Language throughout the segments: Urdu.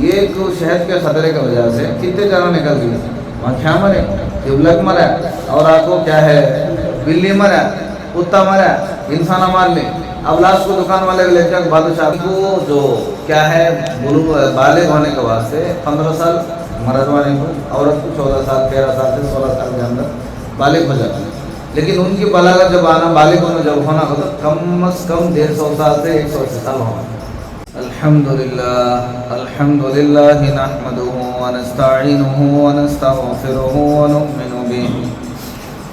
یہ ایک شہد کے خطرے کی وجہ سے کتنے جانور نکل گئے، وہاں کیا مرے، ٹیوبلک مرا، اور آپ کو کیا ہے بلی مرا، کتا مرا، انسان مار لے۔ اب لاسٹ کو دکان والے لے جا کے بادشاہ کو جو کیا ہے بالغ ہونے کے واسطے 15 سال مرد والے کو، عورت کو 14 سال 13 سال سے 16 سال کے اندر بالغ ہو جاتا ہے، لیکن ان کی بلاغت جب آنا بالغ ہونا جب ہونا ہو تو کم از کم 150 سال سے 180 سال ہونا۔ الحمد لله نحمده ونستعينه ونستغفره ونؤمن به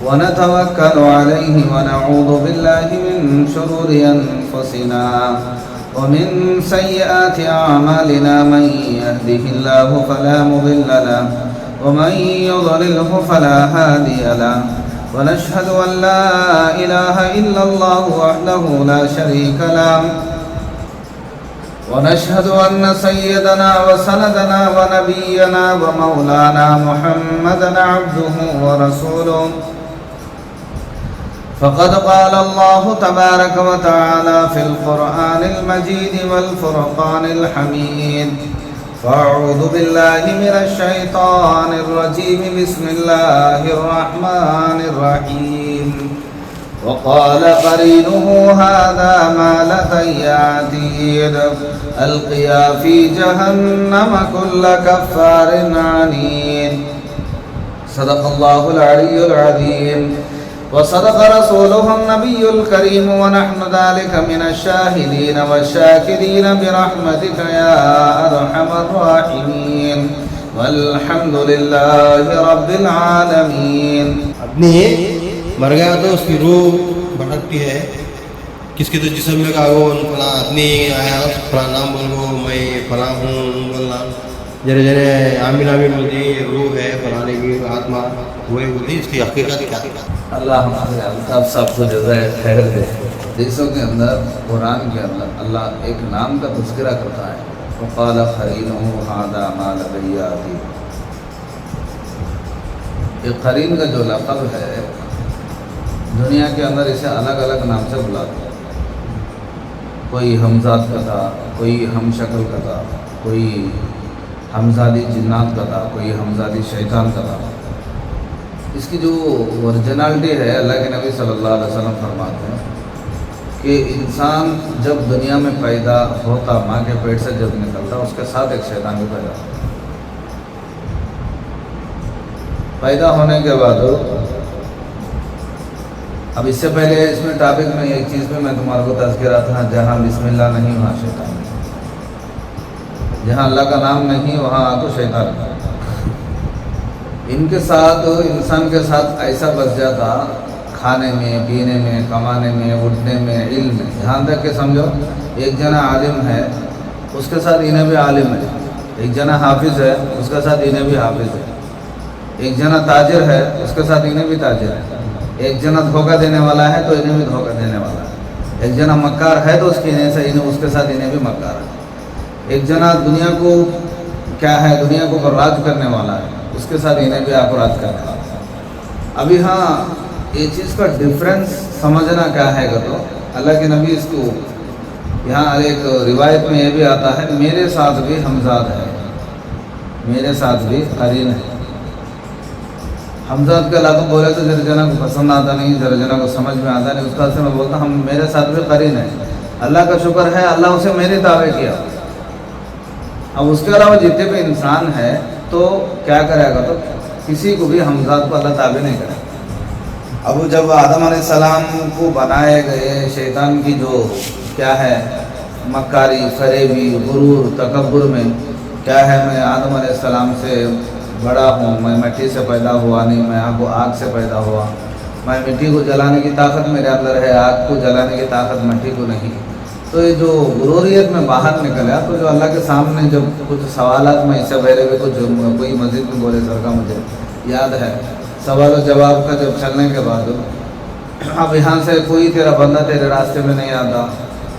ونتوكل عليه ونعوذ بالله من شرور أنفسنا ومن سيئات أعمالنا، من يهده الله فلا مضل له ومن يضلله فلا هادي له، ونشهد أن لا إله إلا الله وحده لا شريك له، ونشهد أن سيدنا وسندنا ونبينا ومولانا محمدا عبده ورسوله، فقد قال الله تبارك وتعالى في القرآن المجيد والفرقان الحميد، فأعوذ بالله من الشيطان الرجيم، بسم الله الرحمن الرحيم، وقال قرينه هذا ما لدي عتيد، ألقيا في جهنم كل كفار عنيد۔ صدق الله العلي العظيم وصدق رسوله النبي الكريم، ونحن ذلك من الشاهدين والشاكرين برحمتك يا أرحم الراحمين، والحمد لله رب العالمين۔ مر گیا تو اس کی روح بھٹکتی ہے، کس کے تو جسم میں کہا وہ فلاں آدمی آیا فلاں نام بول گو میں فلاں ہوں بولنا، جرے جرے آمین آمین بولتی یہ روح ہے فلانے کی آتما، وہی بولتی اس کی حقیقت کیا ہے۔ اللہ ہمارے الطاف صاحب کو جزائے خیر دے۔ حدیثوں کے اندر قرآن کے اندر اللہ ایک نام کا تذکرہ کرتا ہے، وقال قرینہ ھذا ما لدی عتید۔ یہ قرین کا جو لقب ہے دنیا کے اندر اسے الگ الگ نام سے بلاتے ہیں، کوئی ہمزاد کا تھا، کوئی ہم شکل کا تھا، کوئی ہمزادی جنات کا تھا، کوئی ہمزادی شیطان کا تھا۔ اس کی جو ورجنالٹی ہے اللہ کے نبی صلی اللہ علیہ وسلم فرماتے ہیں کہ انسان جب دنیا میں پیدا ہوتا، ماں کے پیٹ سے جب نکلتا، اس کے ساتھ ایک شیطان بھی پیدا ہوتا۔ پیدا ہونے کے بعد اب اس سے پہلے اس میں ٹاپک میں ایک چیز پہ میں تمہارے کو تذکرہ تھا، جہاں بسم اللہ نہیں وہاں شیطان نہیں، جہاں اللہ کا نام نہیں وہاں تو شیطان ہے۔ ان کے ساتھ انسان کے ساتھ ایسا بس جاتا، کھانے میں، پینے میں، کمانے میں، اٹھنے میں، علم میں، یہاں تک کہ سمجھو ایک جنا عالم ہے اس کے ساتھ انہیں بھی عالم ہے، ایک جنا حافظ ہے اس کے ساتھ انہیں بھی حافظ ہے، ایک جنا تاجر ہے اس کے ساتھ انہیں بھی تاجر ہے، ایک جنا دھوکہ دینے والا ہے تو انہیں بھی دھوکہ دینے والا ہے، ایک جنا مکار ہے تو اس کی انہیں سے انہیں اس کے ساتھ انہیں بھی مکار ہے، ایک جنا دنیا کو کیا ہے دنیا کو برباد کرنے والا ہے اس کے ساتھ انہیں بھی آپراد کرنے والا ہے۔ ابھی ہاں یہ چیز کا ڈفرینس سمجھنا کیا ہے گا تو اللہ کے نبی اس کو یہاں ایک روایت میں یہ بھی آتا ہے میرے ساتھ بھی ہمزاد ہے، میرے ساتھ بھی قرین ہے۔ حمزاد کا لفظ بولے تو ذرا جنا کو پسند آتا نہیں، ذرا جنا کو سمجھ میں آتا نہیں، اس کا سے میں بولتا ہم میرے ساتھ بھی قرین ہے۔ اللہ کا شکر ہے اللہ اسے میرے تابع کیا۔ اب اس کے علاوہ جتنے بھی انسان ہے تو کیا کرے گا تو کسی کو بھی حمزاد کو اللہ تابع نہیں کرے۔ اب جب آدم علیہ السلام کو بنائے گئے، شیطان کی جو کیا ہے مکاری، فریبی، غرور، تکبر میں کیا ہے میں آدم علیہ السلام سے بڑا ہوں، میں مٹی سے پیدا ہوا نہیں، میں آگ سے پیدا ہوا، میں مٹی کو جلانے کی طاقت میرے اندر ہے، آگ کو جلانے کی طاقت مٹی کو نہیں۔ تو یہ جو غروریت میں باہر نکلا تو جو اللہ کے سامنے جب کچھ سوالات میں اس سے پہلے بھی کچھ کوئی مسجد میں بولے سر کا مجھے یاد ہے، سوال و جواب کا جب چلنے کے بعد اب یہاں سے کوئی تیرا بندہ تیرے راستے میں نہیں آتا،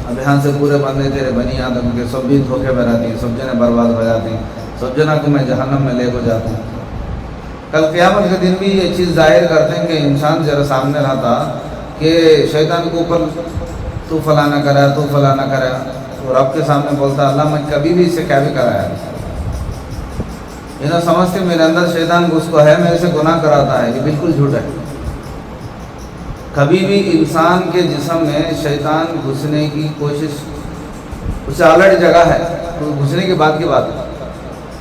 اب یہاں سے پورے بندے تیرے بنی آدم کے سب بھی دھوکے میں رہتی، سب جنے برباد ہو جاتی، سب جنا کو میں جہنم میں لے کو جاتا ہوں۔ کل قیامت کے دن بھی یہ چیز ظاہر کرتے ہیں کہ انسان ذرا سامنے رہتا کہ شیطان کے اوپر تو فلاں نہ کرا، تو فلاں نہ کرا، اور رب کے سامنے بولتا اللہ میں کبھی بھی اسے کیا بھی کرایا، یہ نہ سمجھتے میرے اندر شیطان گھس کو ہے، میرے سے گناہ کراتا ہے، یہ بالکل جھوٹ ہے۔ کبھی بھی انسان کے جسم میں شیطان گھسنے کی کوشش، اسے آلریڈی جگہ ہے تو گھسنے کی بات ہے،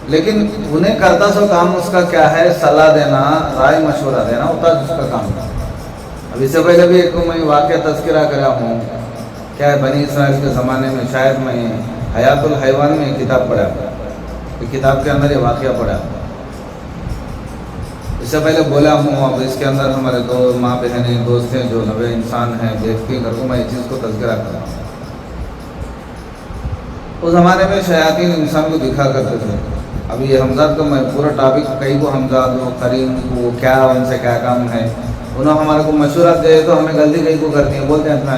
لیکن انہیں کرتا سو کام اس کا کیا ہے؟ صلاح دینا، رائے مشورہ دینا ہوتا ہے اس کا کام۔ اب اس سے پہلے بھی ایک میں واقعہ تذکرہ کرا ہوں، کیا ہے بنی اسرائیل کے زمانے میں، شاید میں حیات الحیوان میں ایک کتاب پڑھا، ایک کتاب کے اندر یہ واقعہ پڑھا، اس سے پہلے بولا ہوں۔ اب اس کے اندر ہمارے دو ماں بہنیں دوست ہیں جو نوے انسان ہیں، دیکھتے گھر کو میں اس چیز کو تذکرہ کرا ہوں۔ اس زمانے میں شیاطین انسان کو دکھا کرتے تھے۔ اب یہ حمزات کو میں پورا ٹاپک، کئی کو حمزات وہ قرین کو کیا ان سے کیا کام ہے، انہوں ہمارے کو مشورہ دے تو ہمیں غلطی کئی کو کرتی ہیں، بولتے ہیں اتنا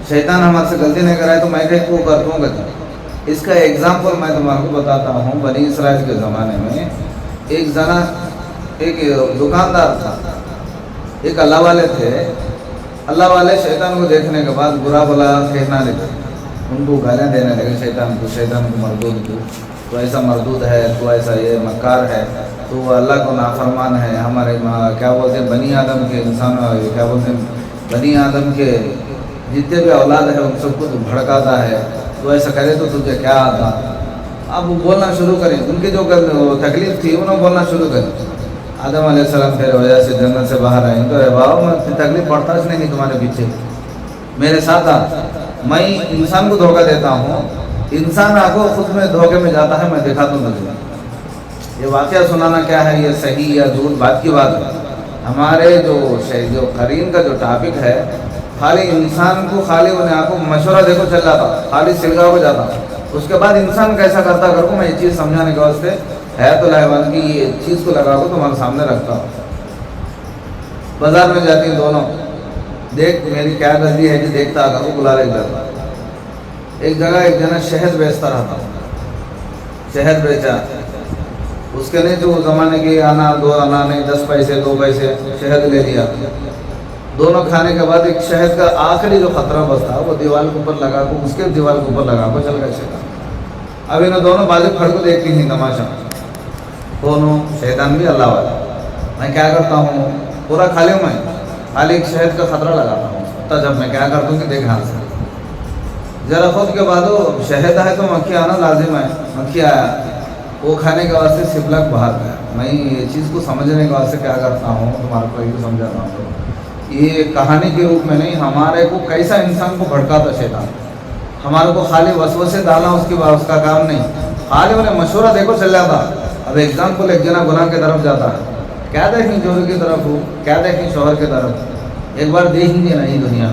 شیطان ہمارے سے غلطی نہیں کرائے تو میں کہیں کو کرتا ہوں غلطی۔ اس کا ایگزامپل میں تمہارے کو بتاتا ہوں۔ بنی اسرائیل کے زمانے میں ایک جنا، ایک دکاندار تھا، ایک اللہ والے تھے۔ اللہ والے شیطان کو دیکھنے کے بعد برا بلا کہنا لگے، ان کو گالیاں دینے لگے شیطان کو مردود کو، تو ایسا مردود ہے، تو ایسا یہ مکار ہے، تو اللہ کو نافرمان ہے، ہمارے کیا بولتے ہیں بنی آدم کے انسان، کیا بولتے ہیں بنی آدم کے جتنے بھی اولاد ہیں ان سب کو تو بھڑکاتا ہے، تو ایسا کرے تو تجھے کیا آتا۔ اب وہ بولنا شروع کریں، ان کی جو تکلیف تھی انہوں بولنا شروع کریں۔ آدم علیہ السلام پھر وجہ سے جنت سے باہر آئیں تو اے بابا میں تکلیف پڑتا اس نہیں تمہارے پیچھے، میرے ساتھ آ، میں انسان کو دھوکہ دیتا ہوں، انسان آپ کو خود میں دھوکے میں جاتا ہے، میں دکھاتا ہوں تجھے۔ یہ واقعہ سنانا کیا ہے، یہ صحیح یا جھوٹ بات کی بات ہے۔ ہمارے جو قرین کا جو ٹاپک ہے، خالی انسان کو خالی انہیں آپ کو مشورہ دے کو چل جاتا، خالی سلگا ہو جاتا، اس کے بعد انسان کیسا کرتا کر کو میں یہ چیز سمجھانے کے واسطے حیات الحیوان کی یہ چیز کو لگا کو تمہارے سامنے رکھتا ہوں۔ بازار میں جاتی ہیں دونوں، دیکھ میری کیا غلطی ہے کہ دیکھتا آگا کو بلا رہے جاتا۔ ایک جگہ ایک جنا شہد بیچتا رہتا، شہد بیچا، اس کے نے جو زمانے کی آنا 2 آنا نہیں 10 پیسے 2 پیسے شہد لے لیا۔ دونوں کھانے کے بعد ایک شہد کا آخری جو خطرہ بستا وہ دیوار کے اوپر لگا کو، اس کے دیوار کے اوپر لگا کو چل گئے شیطان۔ اب انہیں دونوں بازو کھڑ کو دیکھتی ہیں تماشا، دونوں شیطان بھی اللہ والا۔ میں کیا کرتا ہوں، پورا کھا لوں، میں خالی ایک شہد کا خطرہ لگاتا ہوں، تب جب میں کیا کرتا ہوں کہ دیکھ ہاتھ سے ذرا خود کے بعد وہ شہد ہے تو مکھی آنا لازم ہے، مکھی آیا، وہ کھانے کے واسطے سبلک باہر گیا۔ میں یہ چیز کو سمجھنے کے واسطے کیا کرتا ہوں، تمہارے کو یہ سمجھاتا ہوں، یہ کہانی کے روپ میں نہیں، ہمارے کو کیسا انسان کو بھڑکاتا شیطان، ہمارے کو خالی وسوسے ڈالا اس کا کام نہیں، خالی انہیں مشورہ دیکھو چل جاتا۔ اب ایگزامپل ایک جنا گناہ کی طرف جاتا ہے، کیا دیکھیں جوہر کی طرف ہو، کیا دیکھیں شوہر کی طرف، ایک بار دیکھیں گے نئی دنیا،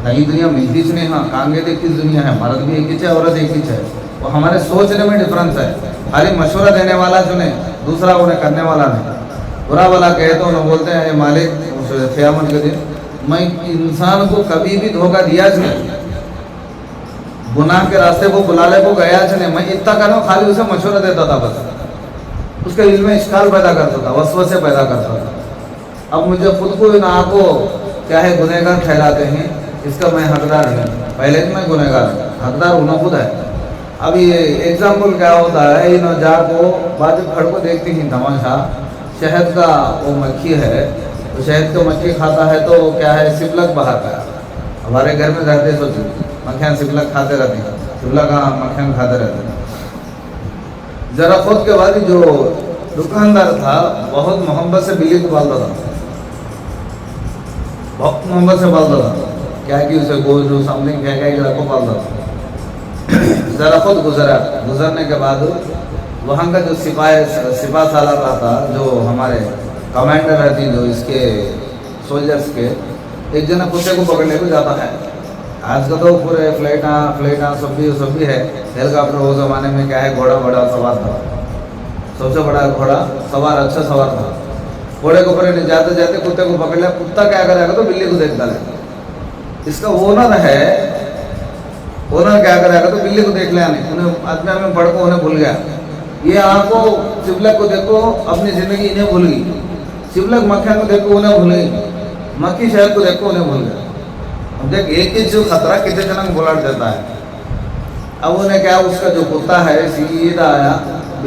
نئی دنیا ملتی سے نہیں، ہاں کانگے دیکھتی دنیا ہے، مرد بھی ایک ہی ہے عورت ایک ہی ہے، وہ ہمارے سوچنے میں ڈفرنس ہے۔ خالی مشورہ دینے والا جو نہیں، دوسرا انہیں کرنے والا نہیں، برا بلا کہے تو انہیں بولتے ہیں اے مالک قیامت کے دن میں انسان کو کبھی بھی دھوکہ دیا نہیں، گناہ کے راستے کو بلالے کو گیا نہیں، میں اتنا کروں خالی اسے مشورہ دیتا تھا، بس اس کے دل میں اشکال پیدا کرتا تھا، وسوسے پیدا کرتا تھا۔ اب مجھے خود کو ان آپ کو کیا ہے گنہگار ٹھہراتے ہیں، اس کا میں حقدار ہوں، پہلے میں گنہگار ہوں، حقدار انہوں خود ہے۔ اب یہ ایگزامپل کیا ہوتا ہے، ان جا کو بعد کھڑ کو دیکھتی ہیں تماشا، شہد کا وہ مکھی ہے، تو شہد کو مکھی کھاتا ہے تو کیا ہے سبلک باہر کا، ہمارے گھر میں رہتے سوچو مکھیاں سبلک کھاتے رہتی ہیں، سبلک مکھیاں کھاتے رہتے ہیں۔ ذرا خود کے بعد جو دکاندار تھا بہت محبت سے بلی کو پالتا تھا، بہت محبت سے پالتا تھا، کیا کہ اسے گوشت سم تھنگ کیا کو پالتا تھا۔ ذرا خود گزرنے کے بعد وہاں کا جو سپاہ سالار رہتا، جو ہمارے کمانڈر رہتی جو اس کے سولجرس کے، ایک جنا کتے کو پکڑنے کو جاتا ہے۔ آج کا تو پورے فلیٹاں سب بھی ہے، ہیلی کاپٹر وہ زمانے میں کیا ہے گھوڑا بڑا سوار تھا، سب سے بڑا گھوڑا سوار، اچھا سوار تھا۔ گھوڑے کے اوپر جاتے جاتے کتے کو پکڑ لیا، کتا کیا کرے گا تو بلی کو دیکھتا ہے، اس کا اونر ہے، اونر کیا کرے گا تو بلی کو دیکھ لیا نہیں، انہیں آدمی میں پڑھ کو انہیں بھول گیا، یہ آپ کو سبلک کو دیکھو اپنی زندگی انہیں بھول گئی، سبلک مکھیاں کو دیکھو انہیں بھول گئی، مکھی شہد کو دیکھو انہیں بھول گیا۔ اب دیکھ ایک ہی جو خطرہ کتنے جنگ بلاٹ دیتا ہے۔ اب انہیں کیا اس کا جو کتا ہے سیدھا آیا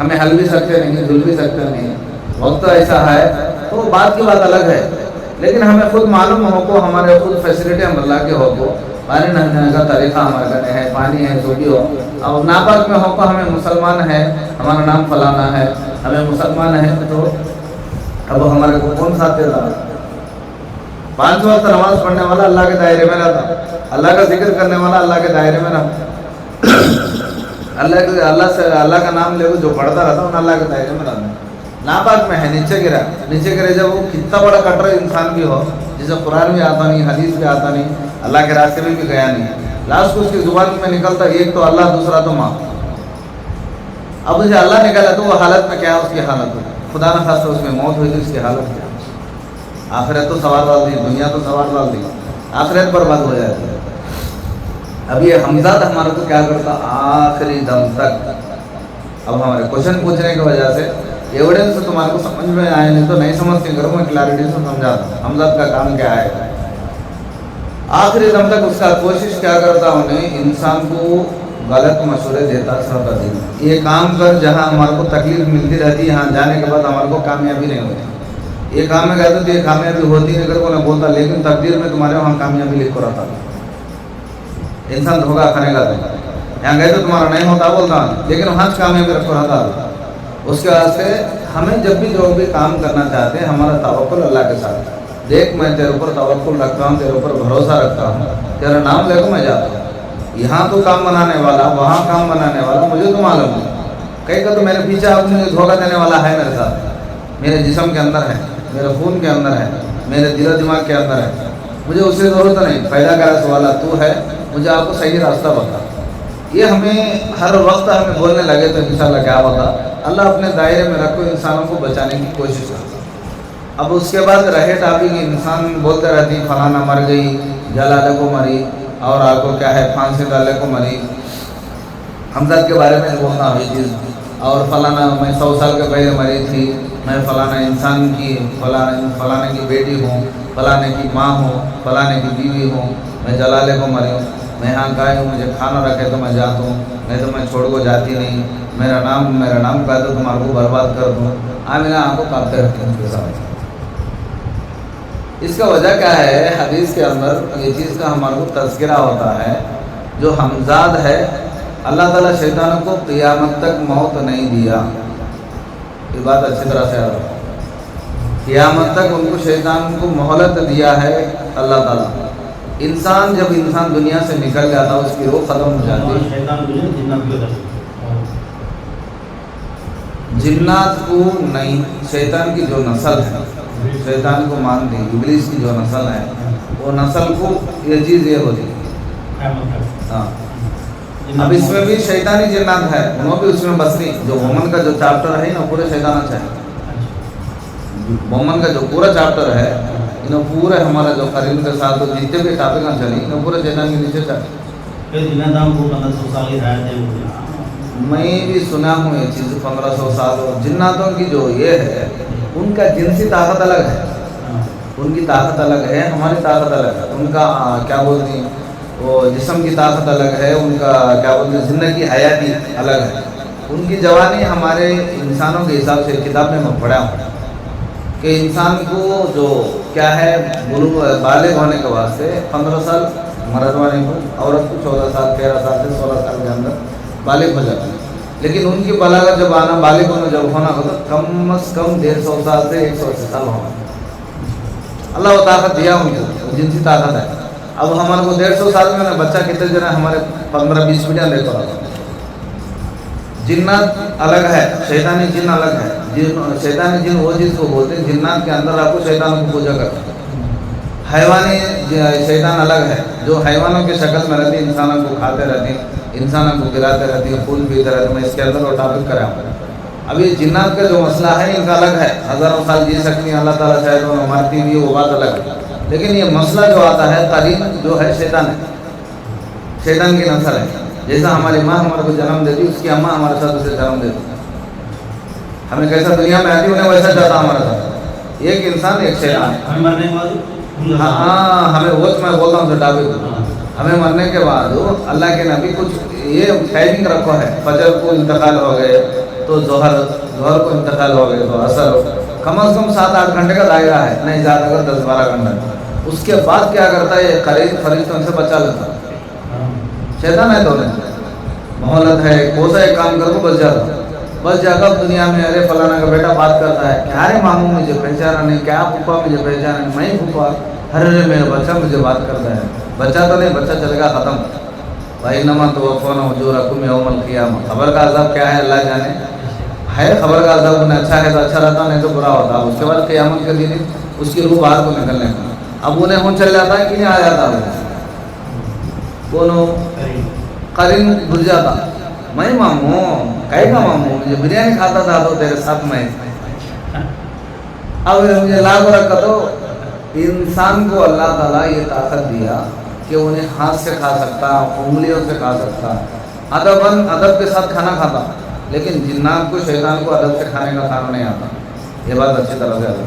ہمیں ہل بھی سکتے نہیں دھل بھی سکتے نہیں، وقت ایسا ہے تو بات کی بات الگ ہے، لیکن ہمیں خود معلوم ہو کو ہمارے خود فیسلٹی ہم اللہ کے ہو کو پانی نہانے کا طریقہ ہمارے گھر ہے، پانی ہے جو بھی ہو، اور ناپاک میں ہو کو ہمیں مسلمان ہے، ہمارا نام فلانا ہے، ہمیں مسلمان ہے، تو اب ہمارے کو کون ساتھ دے رہا؟ 5 وقت نماز پڑھنے والا اللہ کے دائرے میں رہتا، اللہ کا ذکر کرنے والا اللہ کے دائرے میں رہتا، اللہ کا نام لے جو پڑھتا رہتا ان اللہ کے دائرے میں رہتا۔ ناپاک میں ہے، نیچے گرے جب وہ کتنا بڑا کٹر انسان بھی ہو، جسے قرآن بھی آتا نہیں، حدیث بھی آتا نہیں، اللہ کے راستے میں بھی گیا نہیں، لاسٹ کو اس کی زبان میں نکلتا ایک تو اللہ، دوسرا تو ماں۔ اب اسے اللہ نکلا تو وہ حالت میں کیا ہے، اس کی حالت ہو، خدا نہ خاصہ اس میں موت ہوئی تو اس کی حالت کیا؟ آخرت تو سوار ڈال دی، دنیا تو سوار ڈال دی، آخرت برباد ہو جاتی ہے۔ اب یہ حمزات ہمارے کو کیا کرتا آخری دم تک؟ اب ہمارے کوشچن پوچھنے کی وجہ سے ایویڈنس تمہارے کو سمجھ میں آئے نہیں تو نہیں سمجھتے کرو، میں کلیئرٹی سے سمجھاتا ہوں حمزات کا کام کیا ہے۔ آخری دم تک اس کا کوشش کیا کرتا انہیں انسان کو غلط مشورے دیتا سرتا دن، یہ کام کر جہاں ہمارے کو تکلیف ملتی رہتی، یہاں جانے کے بعد ہمارے کو کامیابی نہیں ہوتی، یہ کام میں کہتا تو یہ کامیابی ہوتی نہیں کر کو نہیں بولتا، لیکن تقدیر میں تمہارے وہاں کامیابی لکھ کر رہتا، انسان دھوکہ کھانے کا تھا، یہاں گئے تو تمہارا نہیں ہوتا بولتا، لیکن وہاں کامیابی رکھ رہا تھا۔ اس کے واسطے ہمیں جب بھی جو بھی کام کرنا چاہتے ہیں ہمارا توکل اللہ کے ساتھ، دیکھ میں تیرے اوپر توکل رکھتا ہوں، تیرے اوپر بھروسہ رکھتا ہوں، تیرا نام لے کو میں جاتا ہوں، یہاں تو کام بنانے والا وہاں کام بنانے والا مجھے تو معلوم ہے، کہیں کا تو میرے پیچھے آپ مجھے دھوکہ دینے والا ہے میرے ساتھ، میرے جسم کے اندر ہے، میرے خون کے اندر ہے، میرے دل و دماغ کے اندر ہے، مجھے اس سے ضرورت نہیں، پیدا کرا سوالا تو ہے، مجھے آپ کو صحیح راستہ بتا۔ یہ ہمیں ہر وقت ہمیں بولنے لگے تو انشاءاللہ کیا ہوتا، اللہ اپنے دائرے میں رکھو، انسانوں کو بچانے کی کوشش کرتا۔ اب اس کے بعد رہے ٹاپک انسان بولتے رہتی فلانا مر گئی، جلالہ کو مری، اور آپ کو کیا ہے پھانسی ڈالے کو مری، حمزات کے بارے میں بولنا ہوئی چیز، اور فلانا میں 100 سال کے پہلے مری تھی، میں فلانا انسان کی فلانے کی بیٹی ہوں، فلانے کی ماں ہوں، فلانے کی بیوی ہوں، میں جلالے کو مری ہوں، میں یہاں کا ہوں، مجھے کھانا رکھے تو میں جاتا ہوں، نہیں تو میں چھوڑ کو جاتی نہیں، میرا نام کہا تو تمہارے کو برباد کر دوں، میرا آپ کو کاپتے رکھتے ہیں اس کے ساتھ۔ اس کا وجہ کیا ہے؟ حدیث کے اندر یہ چیز کا ہمارے کو تذکرہ ہوتا ہے، جو حمزاد ہے اللہ تعالیٰ شیطانوں کو قیامت تک موت نہیں دیا، یہ بات اچھی طرح سے آ رہا ہے، قیامت تک ان کو شیطان کو مہلت دیا ہے اللہ تعالیٰ۔ انسان جب انسان دنیا سے نکل جاتا اس کی روح ختم ہو جاتی، جنات کو نہیں، شیطان کی جو نسل ہے، شیطان کو مان دی، ابلیس کی جو نسل ہے وہ نسل کو یہ چیز یہ ہوتی ہے۔ ہاں اب اس میں بھی شیطانی جنات ہے، انہوں بھی اس میں بسری، جو مومن کا جو چیپٹر ہے نا پورے شیطان اچھا ہے، مومن کا جو پورا چیپٹر ہے انہوں پورے ہمارا جو قرین کے ساتھ جتنے بھی ٹاپکاں چلی انہوں پورے شیطان کے نیچے چلے۔ میں بھی سنا ہوں یہ چیز 1500 سال، اور جناتوں کی جو یہ ہے ان کا جنسی طاقت الگ ہے، ان کی طاقت الگ ہے، ہماری طاقت الگ ہے، ان کا کیا بولتے ہیں وہ جسم کی طاقت الگ ہے، ان کا کیا بولتے ہیں زندگی حیاتی الگ ہے، ان کی جوانی ہمارے انسانوں کے حساب سے کتاب میں پڑھا ہوں کہ انسان کو جو کیا ہے بالغ ہونے کے واسطے 15 سال مرد والے کو، عورت کو 14 سال 13 سال سے 16 سال کے اندر بالغ ہو جاتی ہے، لیکن ان کی بلاغت جب آنا بالغ ہونا جب ہونا ہوتا کم از کم 150 سال سے 180 سال ہونا، اللہ وہ طاقت دیا ان کو، جنسی طاقت ہے۔ اب ہمارے کو 150 سال میں بچہ کتنے جنا ہمارے 15-20 میڈیا دیکھ رہا تھا۔ جنات الگ ہے، شیطانی جن الگ ہے، شیطانی جن وہ چیز کو بولتے ہیں، جنات کے اندر آپ کو شیطانوں کو پوجا کرتے ہیں۔ حیوانی شیطان الگ ہے، جو حیوانوں کے شکل میں رہتی ہے، انسانوں کو کھاتے رہتی ہیں، انسانوں کو گراتے رہتی ہے، خون پیتے رہتے ہیں، میں اس کے اندر وہ ٹاپک کرا ہوں۔ اب یہ جنات کا جو مسئلہ ہے ان کا الگ ہے، ہزاروں سال جی سکتی ہیں، اللہ تعالیٰ شاید وہ مارتی ہوئی وہ بات الگ ہے، لیکن یہ مسئلہ جو آتا ہے تعلیم جو ہے شیطان ہے، شیطان کی نسل ہے، جیسا ہماری ماں ہمارے کو جنم دیتی اس کی اماں ہمارے ساتھ اسے جنم دیتی، ہمیں کیسا دنیا میں آتی انہیں ویسا چاہتا ہمارے ساتھ، ایک انسان ایک شیطان ہے۔ ہاں ہمیں وہ میں بولتا ہوں جو ٹاپک، ہمیں مرنے کے بعد اللہ کے نبی کچھ یہ ٹائمنگ رکھو ہے، فجر کو انتقال ہو گئے تو ظہر کو انتقال ہو گئے تو اثر کم از کم 7-8 گھنٹے کا دائرہ ہے، نہیں زیادہ کر 10-12 گھنٹہ. اس کے بعد کیا کرتا ہے یہ قریب فرشتوں ان سے بچا لیتا. شیطان ہے تو نہیں مہلت ہے، کوئی سا ایک کام کر کو بس جاتا دنیا میں. ارے فلانا کا بیٹا بات کرتا ہے، کیا رے ماموں مجھے پہچانا نہیں، کیا پھوپھا مجھے پہچانا نہیں، میں پھوپھا. ارے میرا بچہ مجھے بات کرتا ہے. بچہ تو نہیں، بچہ چلے گا ختم. بھائی نما تو فون اجورکم یوم القیامہ. خبر کا عذاب کیا ہے اللہ جانے. ہے خبر کا عذاب انہیں اچھا ہے تو اچھا رہتا، نہیں تو برا ہوتا. اس کے بعد قیامت کے دن اس کی روح باہر کو نکلنے کا. اب انہیں ہوں چل جاتا ہے کہ نہیں آ جاتا ہے کونوں قرین بھول جاتا. میں ماموں کہے گا ماموں مجھے بریانی کھاتا تھا تو تیرے ساتھ میں. اب مجھے لاکھ رکھا تو انسان کو اللہ تعالیٰ یہ طاقت دیا کہ انہیں ہاتھ سے کھا سکتا، انگلیوں سے کھا سکتا، ادب کے ساتھ کھانا کھاتا. لیکن جنات کو شیطان کو ادب سے کھانے کا کھانا نہیں آتا. یہ بات اچھی طرح سے آتا.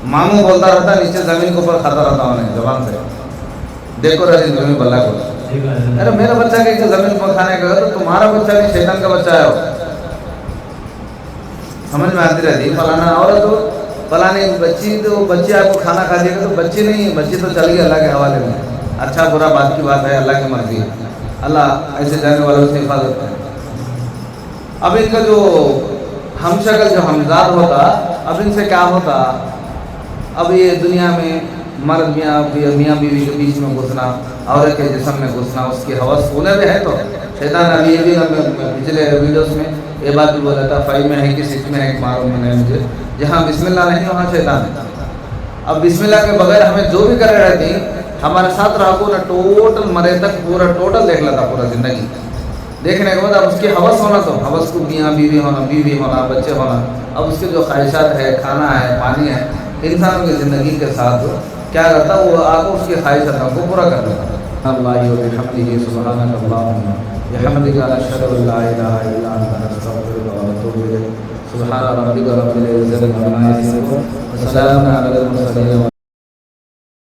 ماموں بولتا رہتا، نیچے زمین کے اوپر کھاتا رہتا انہیں زبان سے. دیکھو رہی زمین بلا کو. ارے میرا بچہ کہ زمین پر کھانے کا تو تمہارا بچہ نہیں شیطان کا بچہ ہے. سمجھ میں آتی رہتی فلانا عورت ہو فلانی بچی تو بچی آپ کو کھانا کھا دے گا تو بچی نہیں، بچی تو چل گئی اللہ کے حوالے میں. اچھا برا بات کی بات ہے، اللہ کی مرضی ہے. اللہ ایسے جانے والوں سے حفاظت کرے. اب ان کا جو ہم شکل جو ہمزاد ہوتا، اب ان سے کیا ہوتا. اب یہ دنیا میں مرد میاں بیوی کے بیچ میں گھسنا، عورت کے جسم میں گھسنا، اس کی حوث انہیں بھی ہے. تو شیطان ابھی یہ بھی پچھلے ویڈیوز میں یہ بات بھی بولا تھا، 5 میں ہے کہ 6 میں ہے معلوم نہیں مجھے، جہاں بسم اللہ نہیں وہاں شیطان ہے. اب بسم اللہ کے بغیر ہمیں جو بھی کرے رہتی ہمارے ساتھ رہا کو نہ ٹوٹل مرے تک پورا ٹوٹل دیکھ لیتا پورا زندگی. دیکھنے کے بعد اب اس کی حوث ہونا، تو حوث کو میاں بیوی ہونا، بچے ہونا. اب اس کے جو خواہشات ہے، کھانا ہے، پانی ہے، انسانوں کی زندگی کے ساتھ کیا کرتا وہ آ کو اس کی خواہشات کو پورا کر دیتا. اللہ و بحمدہ سبحانک اللہم بحمدک اشہد ان لا الہ الا انت استغفرک و اتوب الیک. سبحان ربک رب العزت عما یصفون وسلام علی المرسلین.